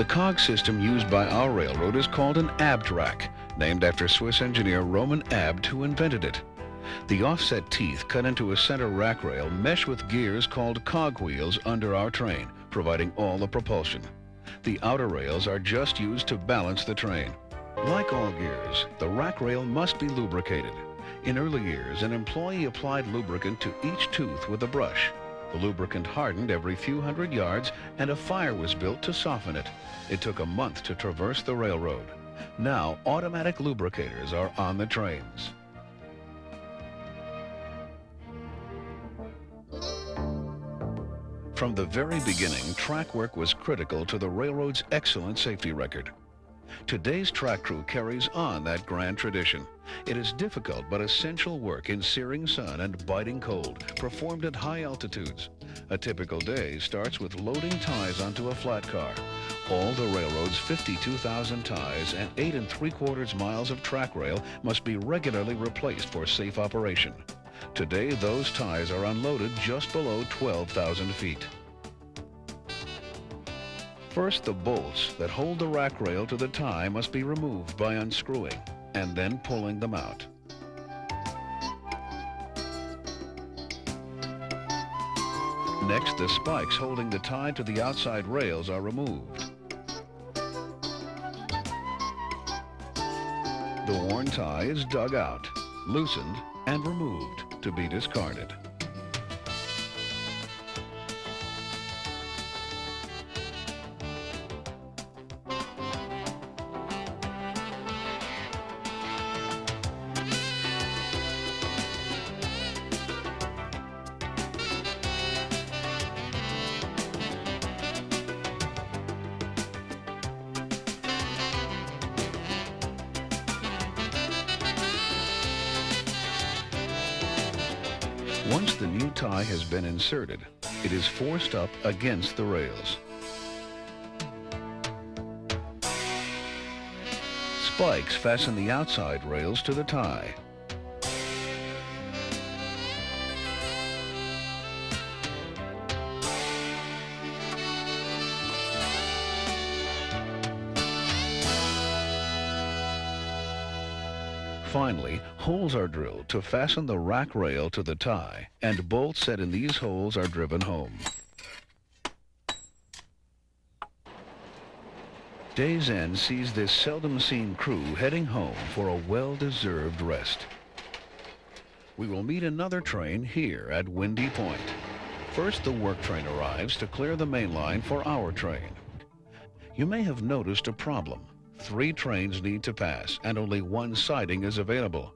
The cog system used by our railroad is called an abt rack, named after Swiss engineer Roman Abt, who invented it. The offset teeth cut into a center rack rail mesh with gears called cog wheels under our train, providing all the propulsion. The outer rails are just used to balance the train. Like all gears, the rack rail must be lubricated. In early years, an employee applied lubricant to each tooth with a brush. The lubricant hardened every few hundred yards, and a fire was built to soften it. It took a month to traverse the railroad. Now, automatic lubricators are on the trains. From the very beginning, track work was critical to the railroad's excellent safety record. Today's track crew carries on that grand tradition. It is difficult but essential work in searing sun and biting cold, performed at high altitudes. A typical day starts with loading ties onto a flat car. All the railroad's 52,000 ties and 8 3/4 miles of track rail must be regularly replaced for safe operation. Today, those ties are unloaded just below 12,000 feet. First, the bolts that hold the rack rail to the tie must be removed by unscrewing and then pulling them out. Next, the spikes holding the tie to the outside rails are removed. The worn tie is dug out, loosened, and removed to be discarded. Once the new tie has been inserted, it is forced up against the rails. Spikes fasten the outside rails to the tie. Finally, holes are drilled to fasten the rack rail to the tie, and bolts set in these holes are driven home. Day's end sees this seldom-seen crew heading home for a well-deserved rest. We will meet another train here at Windy Point. First, the work train arrives to clear the main line for our train. You may have noticed a problem. 3 trains need to pass, and only 1 siding is available.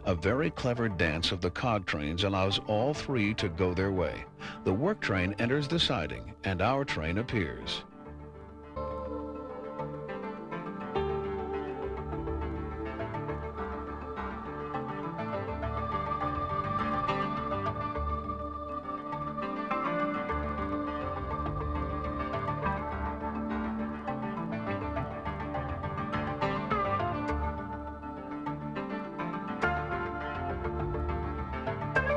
A very clever dance of the cog trains allows all 3 to go their way. The work train enters the siding, and our train appears.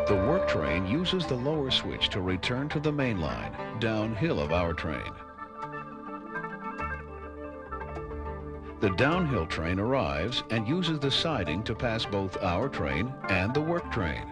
The work train uses the lower switch to return to the main line, downhill of our train. The downhill train arrives and uses the siding to pass both our train and the work train.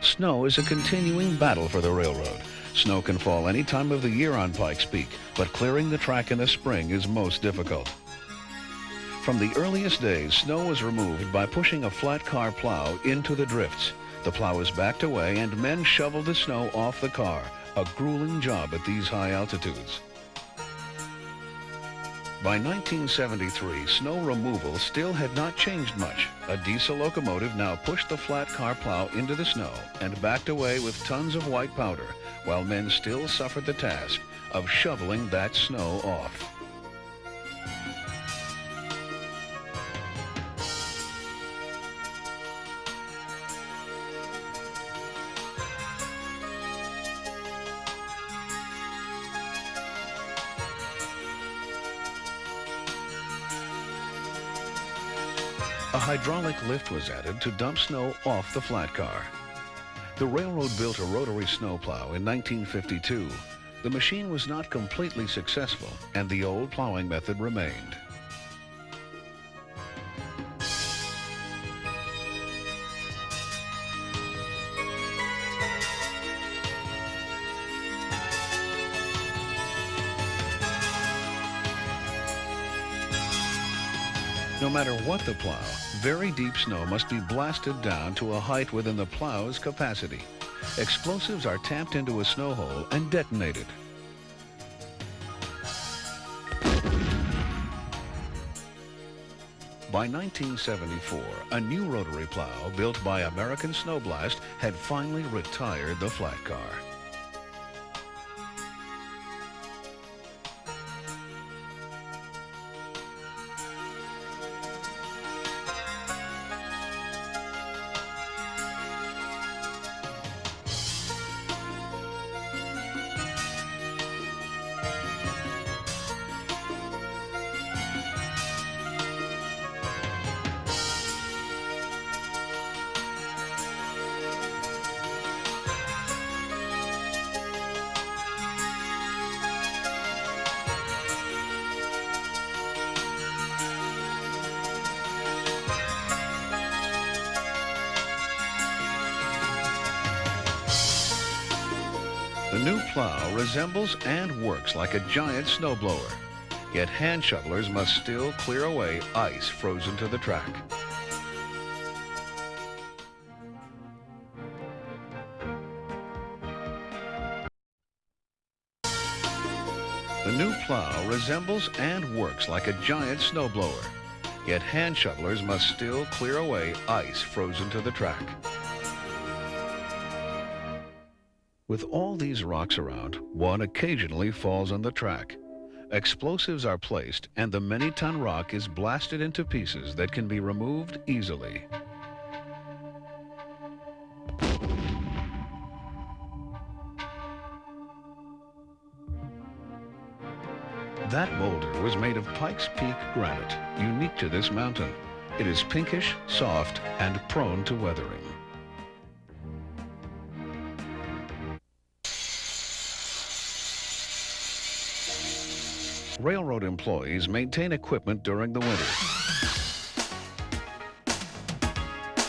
Snow is a continuing battle for the railroad. Snow can fall any time of the year on Pikes Peak, but clearing the track in the spring is most difficult. From the earliest days, snow was removed by pushing a flat car plow into the drifts. The plow is backed away and men shovel the snow off the car, a grueling job at these high altitudes. By 1973, snow removal still had not changed much. A diesel locomotive now pushed the flat car plow into the snow and backed away with tons of white powder, while men still suffered the task of shoveling that snow off. A hydraulic lift was added to dump snow off the flat car. The railroad built a rotary snowplow in 1952. The machine was not completely successful, and the old plowing method remained. No matter what the plow, very deep snow must be blasted down to a height within the plow's capacity. Explosives are tapped into a snow hole and detonated. By 1974, a new rotary plow built by American Snowblast had finally retired the flat car. The new plow resembles and works like a giant snowblower, yet hand shovelers must still clear away ice frozen to the track. The new plow resembles and works like a giant snowblower, yet hand shovelers must still clear away ice frozen to the track. With all these rocks around, one occasionally falls on the track. Explosives are placed and the many-ton rock is blasted into pieces that can be removed easily. That boulder was made of Pikes Peak granite, unique to this mountain. It is pinkish, soft, and prone to weathering. Railroad employees maintain equipment during the winter.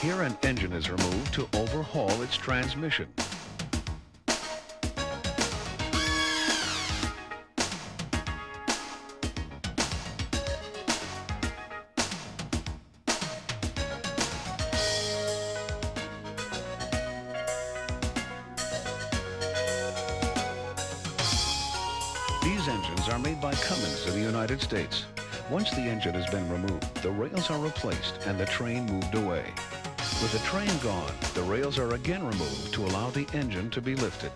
Here an engine is removed to overhaul its transmission. These engines are made by Cummins in the United States. Once the engine has been removed, the rails are replaced and the train moved away. With the train gone, the rails are again removed to allow the engine to be lifted.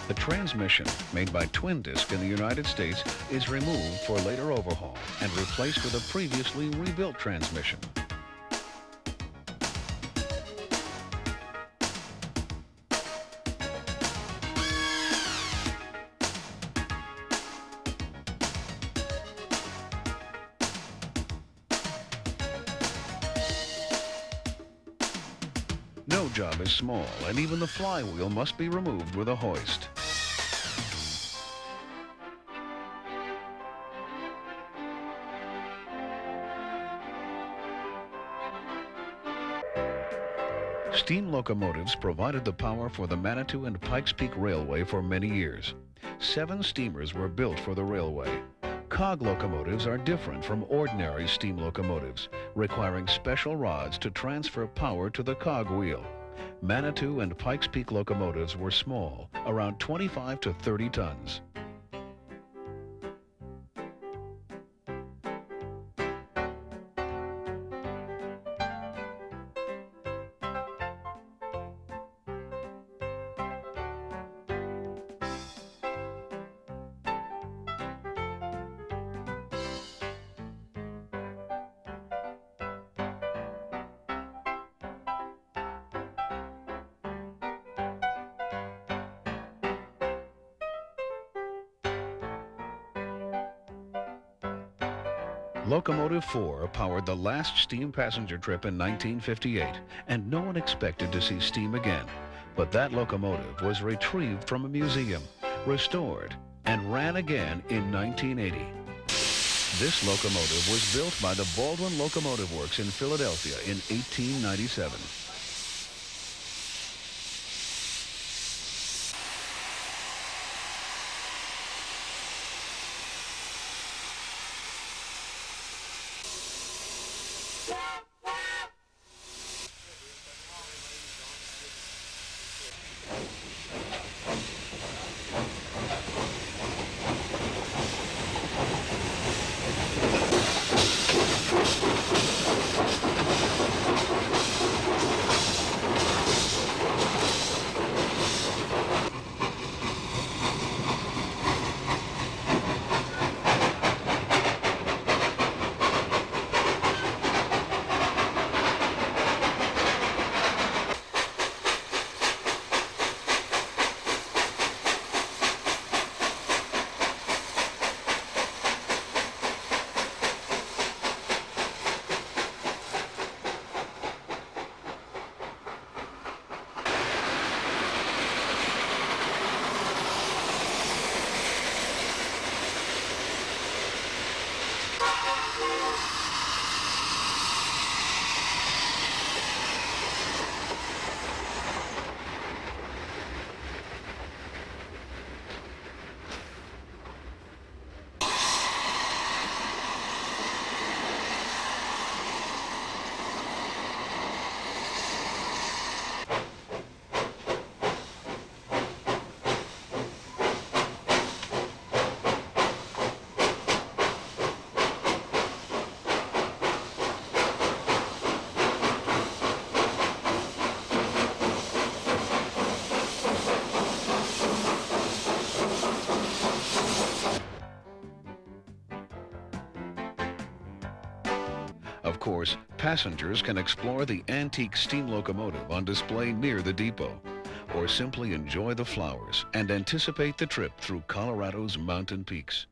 The transmission, made by Twin Disc in the United States, is removed for later overhaul and replaced with a previously rebuilt transmission. No job is small, and even the flywheel must be removed with a hoist. Steam locomotives provided the power for the Manitou and Pikes Peak Railway for many years. 7 steamers were built for the railway. Cog locomotives are different from ordinary steam locomotives, requiring special rods to transfer power to the cog wheel. Manitou and Pikes Peak locomotives were small, around 25 to 30 tons. Locomotive 4 powered the last steam passenger trip in 1958, and no one expected to see steam again. But that locomotive was retrieved from a museum, restored, and ran again in 1980. This locomotive was built by the Baldwin Locomotive Works in Philadelphia in 1897. Of course, passengers can explore the antique steam locomotive on display near the depot, or simply enjoy the flowers and anticipate the trip through Colorado's mountain peaks.